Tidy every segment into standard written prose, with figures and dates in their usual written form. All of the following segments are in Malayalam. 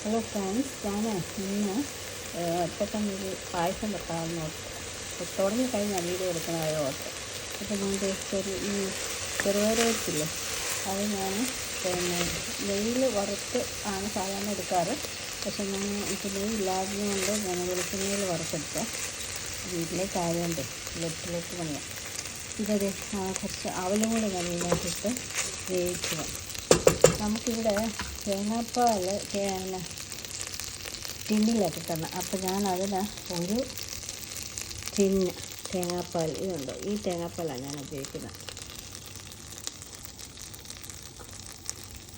ഹലോ ഫ്രണ്ട്സ്, ഞാൻ ഇന്ന് പെട്ടെന്നൊരു പായസം വെക്കാമെന്ന് ഓർത്ത് തുടങ്ങി കഴിഞ്ഞാൽ വീഡിയോ എടുക്കുന്നതായ ഓർത്ത്. അപ്പോൾ ഞാൻ ഈ ചെറുപയറില്ലേ, അത് ഞാൻ പിന്നെ നെയ്യിൽ വറുത്ത് ആണ് സാധാരണ എടുക്കാറ്. പക്ഷെ ഞാൻ എനിക്ക് നെയ്യില്ലാത്തതുകൊണ്ട് ഞാൻ വെളിച്ചെണ്ണയിൽ വറുത്തെടുത്ത വീട്ടിലേക്കായതുകൊണ്ട് വെട്ടിലേക്ക് പണിയാം. ഇതൊരു കുറച്ച് അവലും കൂടെ ഞാൻ ഇതിനകത്തിട്ട് വേവിക്കുക. നമുക്കിവിടെ തേങ്ങാപ്പാൽ ടിന്നിലാക്കി തരണം. അപ്പോൾ ഞാൻ അതിന് ഒരു ടിന്ന് തേങ്ങാപ്പാൽ ഇതുണ്ട്, ഈ തേങ്ങാപ്പാലാണ് ഞാൻ ഉപയോഗിക്കുന്നത്.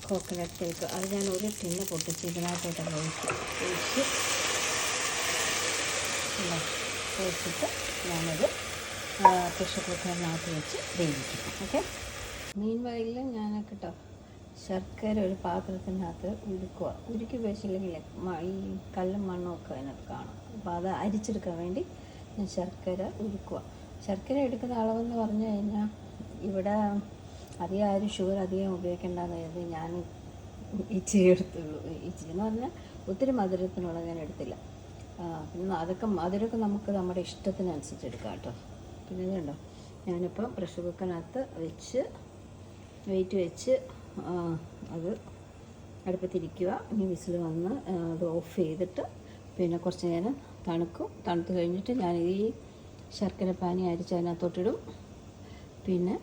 കോക്കനട്ട് മിൽക്ക് അത് ഞാൻ ഒരു ടിന്ന് പൊട്ടിച്ച് ഇതിനകത്തോട്ട് ഒഴിച്ചിട്ട് ഞാനത് പ്രഷർ കുക്കറിനകത്ത് വെച്ച് വേവിക്കും. ഓക്കെ, മീൻ വയലിൽ ഞാൻ കേട്ടോ ശർക്കര ഒരു പാത്രത്തിനകത്ത് ഉരുക്കി വെച്ചില്ലെങ്കിൽ ഈ കല്ലും മണ്ണും ഒക്കെ അതിനകത്ത് കാണും. അപ്പോൾ അത് അരിച്ചെടുക്കാൻ വേണ്ടി ഞാൻ ശർക്കര ഉരുക്കുക. ശർക്കര എടുക്കുന്ന അളവെന്ന് പറഞ്ഞു കഴിഞ്ഞാൽ ഇവിടെ അധികം ആരും ഷുഗർ അധികം ഉപയോഗിക്കേണ്ടെന്ന് കരുതി ഞാൻ ഇച്ചിരി എടുത്തുള്ളൂ. ഇച്ചിരി എന്ന് പറഞ്ഞാൽ ഒത്തിരി മധുരത്തിനുള്ള ഞാൻ എടുത്തില്ല. പിന്നെ മധുരമൊക്കെ നമുക്ക് നമ്മുടെ ഇഷ്ടത്തിനനുസരിച്ച് എടുക്കാം കേട്ടോ. പിന്നെ ഇതുണ്ടോ, ഞാനിപ്പം പ്രഷർ കുക്കറിനകത്ത് വെച്ച് വെയിറ്റ് വെച്ച് അത് അടുപ്പത്തിരിക്കുക. ഇനി വിസിൽ വന്ന് അത് ഓഫ് ചെയ്തിട്ട് പിന്നെ കുറച്ച് നേരം തണുത്ത് കഴിഞ്ഞിട്ട് ഞാൻ ഈ ശർക്കര പാനി അരിച്ച് അതിനകത്തോട്ടിടും. പിന്നെ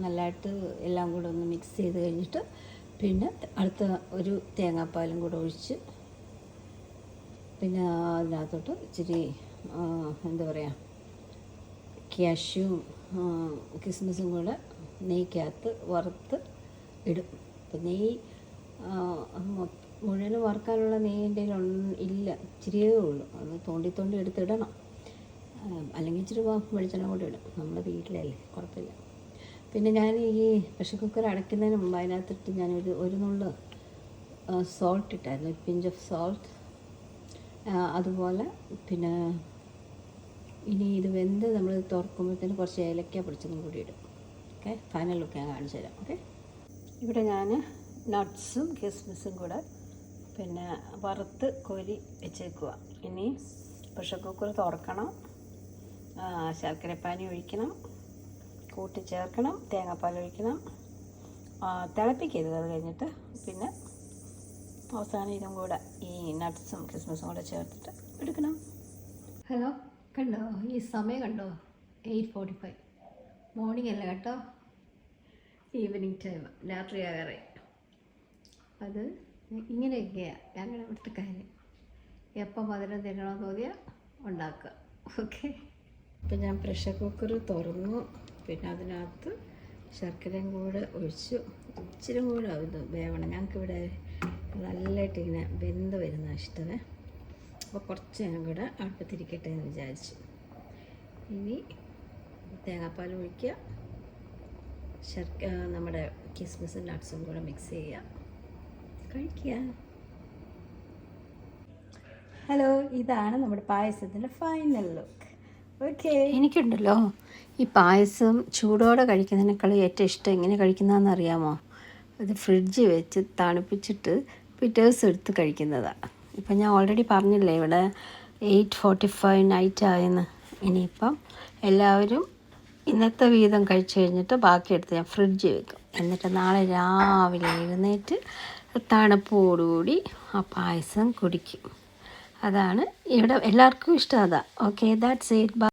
നല്ലതായിട്ട് എല്ലാം കൂടെ ഒന്ന് മിക്സ് ചെയ്ത് കഴിഞ്ഞിട്ട് പിന്നെ അടുത്ത ഒരു തേങ്ങാപ്പാലും കൂടെ ഒഴിച്ച് പിന്നെ അതിനകത്തോട്ട് ഇച്ചിരി എന്താ പറയുക ക്യാഷ്യൂം കിസ്മിസും കൂടെ നെയ്ക്കകത്ത് വറുത്ത് ഇടും. അപ്പം നെയ്യ് മുഴുവനും വറുക്കാനുള്ള നെയ്യിൻ്റെ ഇല്ല, ഇച്ചിരിയേ ഉള്ളൂ. അത് തോണ്ടി എടുത്തിടണം. അല്ലെങ്കിൽ ഇച്ചിരി വെളിച്ചെണ്ണ കൂടെ ഇടും. നമ്മുടെ വീട്ടിലല്ലേ, കുഴപ്പമില്ല. പിന്നെ ഞാൻ ഈ പ്രഷർ കുക്കർ അടയ്ക്കുന്നതിന് മുമ്പ് അതിനകത്തിട്ട് ഞാൻ ഒരു നുള്ള് സോൾട്ട് ഇട്ടായിരുന്നു, ഒരു പിഞ്ച് ഓഫ് സോൾട്ട്. അതുപോലെ പിന്നെ ഇനി ഇത് വെന്ത് നമ്മൾ തുറക്കുമ്പോഴത്തേന് കുറച്ച് ഏലക്ക പൊടിച്ചതും കൂടി ഇടും. ഓക്കെ, ഫൈനൽ ലുക്ക് ഞാൻ കാണിച്ചു തരാം. ഓക്കെ, ഇവിടെ ഞാൻ നട്ട്സും കിസ്മിസും കൂടെ പിന്നെ വറുത്ത് കോരി വെച്ചേക്കുക. ഇനി പ്രഷർ കുക്കർ തുറക്കണം, ശർക്കരപ്പാനി ഒഴിക്കണം, ചേർക്കണം, തേങ്ങാപ്പാൽ ഒഴിക്കണം, തിളപ്പിക്കരുത്. അത് കഴിഞ്ഞിട്ട് പിന്നെ അവസാനം ഇതും കൂടെ ഈ നട്ട്സും കിസ്മിസും കൂടെ ചേർത്തിട്ട് എടുക്കണം. ഹലോ, കണ്ടോ ഈ സമയം കണ്ടോ? 8:45 മോർണിംഗ് അല്ല കേട്ടോ, ഈവനിങ് ടൈം, രാത്രി ആകാറെ. അത് ഇങ്ങനെയൊക്കെയാണ് ഞങ്ങളുടെ ഇവിടുത്തെ കാര്യം. എപ്പോൾ മധുരം തിന്നണമെന്ന് തോന്നിയാൽ ഉണ്ടാക്കുക. ഓക്കെ, ഇപ്പം ഞാൻ പ്രഷർ കുക്കർ തുറന്നു. പിന്നെ അതിനകത്ത് ശർക്കരയും കൂടെ ഒഴിച്ചു. ഇച്ചിരി കൂടെ ഇത് വേവണം. ഞങ്ങൾക്കിവിടെ നല്ലതായിട്ട് ഇങ്ങനെ വെന്ത് വരുന്ന ഇഷ്ടമേ. അപ്പോൾ കുറച്ച് ഞാൻ കൂടെ അടുപ്പത്തിരിക്കട്ടെ എന്ന് വിചാരിച്ചു. ഇനി തേങ്ങാപ്പാൽ ഒഴിക്കുക, നമ്മുടെ കിസ്മിസും നട്ട്സും കൂടെ മിക്സ് ചെയ്യുക, കഴിക്കുക. ഹലോ, ഇതാണ് നമ്മുടെ പായസത്തിൻ്റെ ഫൈനൽ ലുക്ക്. ഓക്കെ, എനിക്കുണ്ടല്ലോ ഈ പായസം ചൂടോടെ കഴിക്കുന്നതിനേക്കാളും ഏറ്റവും ഇഷ്ടം എങ്ങനെ കഴിക്കുന്നതെന്ന് അറിയാമോ? അത് ഫ്രിഡ്ജ് വെച്ച് തണുപ്പിച്ചിട്ട് പിറ്റേ ദിവസം എടുത്ത് കഴിക്കുന്നതാണ്. ഇപ്പം ഞാൻ ഓൾറെഡി പറഞ്ഞില്ലേ ഇവിടെ 8:45 നൈറ്റ് ആയെന്ന്. ഇനിയിപ്പം എല്ലാവരും ഇന്നത്തെ വീതം കഴിച്ച് കഴിഞ്ഞിട്ട് ബാക്കിയെടുത്ത് ഞാൻ ഫ്രിഡ്ജ് വെക്കും. എന്നിട്ട് നാളെ രാവിലെ എഴുന്നേറ്റ് തണുപ്പോടുകൂടി ആ പായസം കുടിക്കും. അതാണ് ഇവിടെ എല്ലാവർക്കും ഇഷ്ടം. അതാ. Okay, that's it.